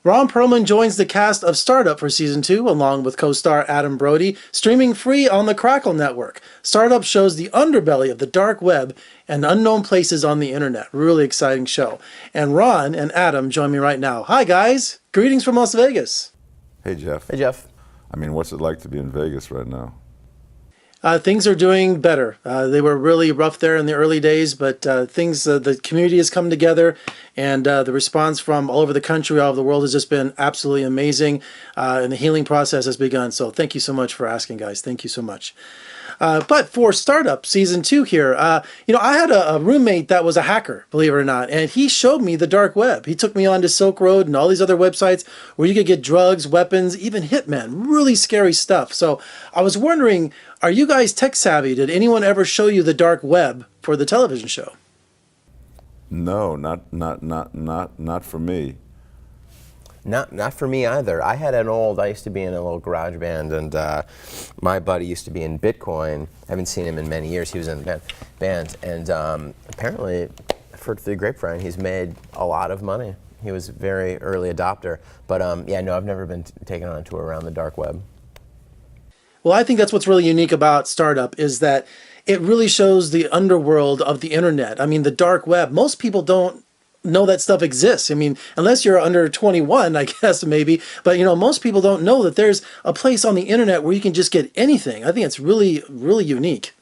Ron Pearlman joins the cast of Startup for Season 2, along with co-star Adam Brody, streaming free on the Crackle network. Startup shows the underbelly of the dark web and unknown places on the internet. Really exciting show. And Ron and Adam join me right now. Hi, guys. Greetings from Las Vegas. Hey, Jeff. Hey, Jeff. I mean, what's it like to be in Vegas right now? Things are doing better. They were really rough there in the early days, but the community has come together, and the response from all over the country, all over the world has just been absolutely amazing, and the healing process has begun. So thank you so much for asking, guys. Thank you so much. But for Startup Season 2 here, I had a roommate that was a hacker, believe it or not, and he showed me the dark web. He took me on to Silk Road and all these other websites where you could get drugs, weapons, even hitmen, really scary stuff. So I was wondering, are you guys tech savvy? Did anyone ever show you the dark web for the television show? No, not for me. Not for me either. I used to be in a little garage band, and my buddy used to be in Bitcoin. I haven't seen him in many years. He was in the band, and apparently, I've heard through the grapevine, he's made a lot of money. He was a very early adopter. But yeah, no, I've never been taken on a tour around the dark web. Well, I think that's what's really unique about Startup is that it really shows the underworld of the internet. I mean, the dark web. Most people don't know that stuff exists. I mean, unless you're under 21, I guess, maybe. But, most people don't know that there's a place on the internet where you can just get anything. I think it's really, really unique.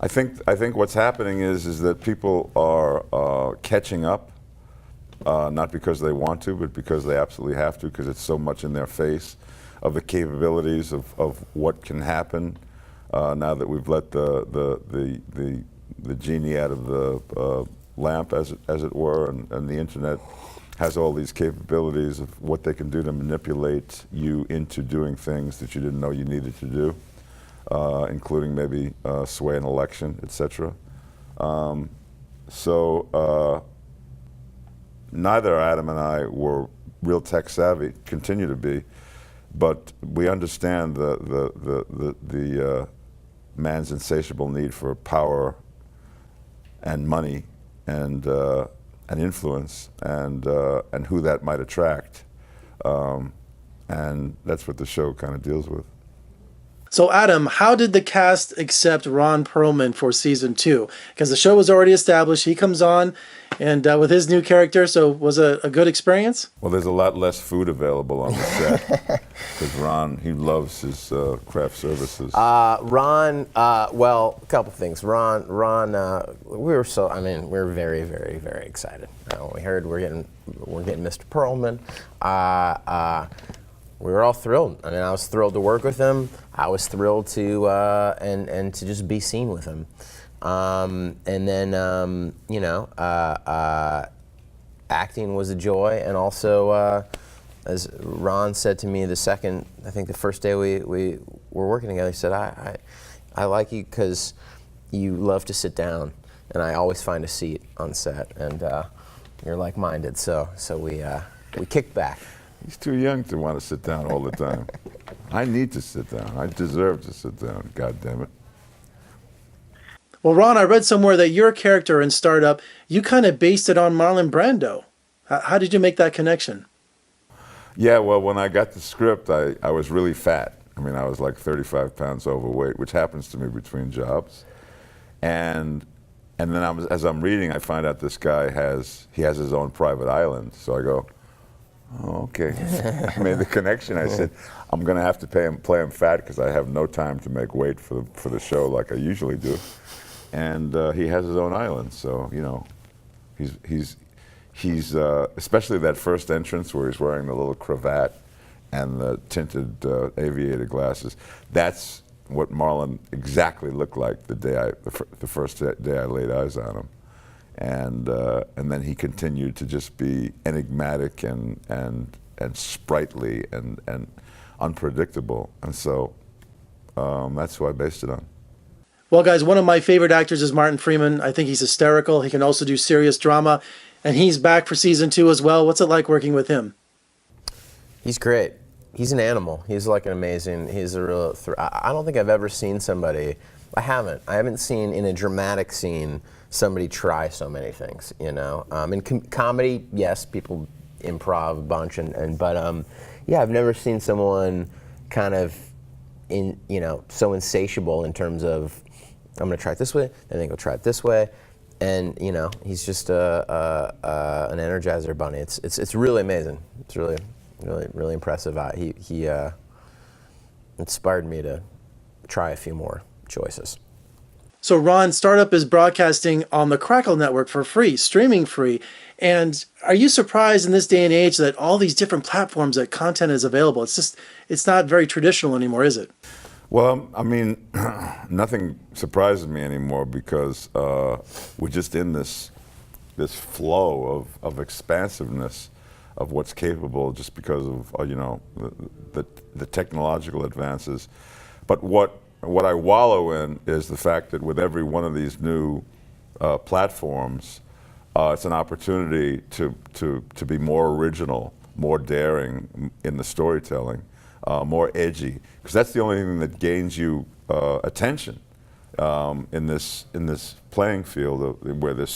I think what's happening is that people are catching up, not because they want to, but because they absolutely have to, because it's so much in their face of the capabilities of what can happen now that we've let the genie out of the lamp, as it were, and the internet has all these capabilities of what they can do to manipulate you into doing things that you didn't know you needed to do, including maybe sway an election, etc. So neither Adam and I were real tech savvy, continue to be, but we understand the man's insatiable need for power and money and influence and who that might attract, and that's what the show kind of deals with. So Adam, how did the cast accept Ron Pearlman for Season 2? Because the show was already established. He comes on and with his new character, so was it a good experience? Well, there's a lot less food available on the set because Ron, he loves his craft services. Ron, well, a couple things. Ron, we were very, very, very excited. We heard we're getting Mr. Pearlman. We were all thrilled. I mean, I was thrilled to work with him. I was thrilled to and to just be seen with him. And then acting was a joy, and also as Ron said to me the first day we were working together, he said, I like you because you love to sit down, and I always find a seat on set, and you're like-minded, so we kicked back. He's too young to want to sit down all the time. I need to sit down. I deserve to sit down, God damn it. Well, Ron, I read somewhere that your character in Startup, you kind of based it on Marlon Brando. How did you make that connection? Yeah, well, when I got the script, I was really fat. I mean, I was like 35 pounds overweight, which happens to me between jobs. And then as I'm reading, I find out this guy has his own private island. So I go, oh, okay. I made the connection. I said, I'm going to have to play him fat because I have no time to make weight for the show like I usually do. And he has his own island, so he's especially that first entrance where he's wearing the little cravat and the tinted aviator glasses. That's what Marlon exactly looked like the first day I laid eyes on him. And then he continued to just be enigmatic and sprightly and unpredictable, and so that's who I based it on. Well, guys, one of my favorite actors is Martin Freeman. I think he's hysterical. He can also do serious drama, and he's back for Season 2 as well. What's it like working with him? He's great. He's an animal. He's like he's a real, I don't think I've ever seen somebody, I haven't seen in a dramatic scene somebody try so many things, In comedy, yes, people improv a bunch, but yeah, I've never seen someone kind of so insatiable in terms of I'm going to try it this way, then I go try it this way, and he's just an Energizer bunny. It's really amazing. It's really impressive. He inspired me to try a few more choices. So Ron, Startup is broadcasting on the Crackle network for free, streaming free. And are you surprised in this day and age that all these different platforms that content is available? It's not very traditional anymore, is it? Well, I mean, nothing surprises me anymore because we're just in this flow of expansiveness of what's capable just because of the technological advances. But what I wallow in is the fact that with every one of these new platforms, it's an opportunity to be more original, more daring in the storytelling, more edgy, because that's the only thing that gains you attention in this playing field where there's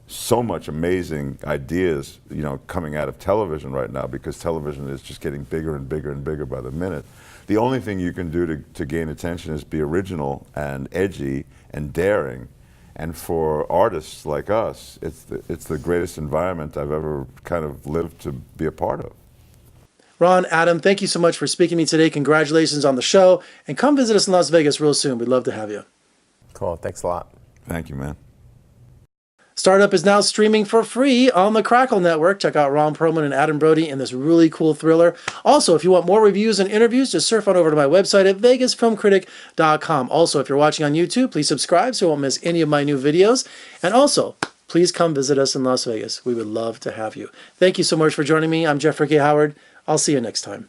so much amazing ideas, coming out of television right now, because television is just getting bigger and bigger and bigger by the minute. The only thing you can do to gain attention is be original and edgy and daring. And for artists like us, it's the greatest environment I've ever kind of lived to be a part of. Ron, Adam, thank you so much for speaking to me today. Congratulations on the show. And come visit us in Las Vegas real soon. We'd love to have you. Cool. Thanks a lot. Thank you, man. Startup is now streaming for free on the Crackle network. Check out Ron Pearlman and Adam Brody in this really cool thriller. Also, if you want more reviews and interviews, just surf on over to my website at vegasfilmcritic.com. Also, if you're watching on YouTube, please subscribe so you won't miss any of my new videos. And also, please come visit us in Las Vegas. We would love to have you. Thank you so much for joining me. I'm Jeffrey K. Howard. I'll see you next time.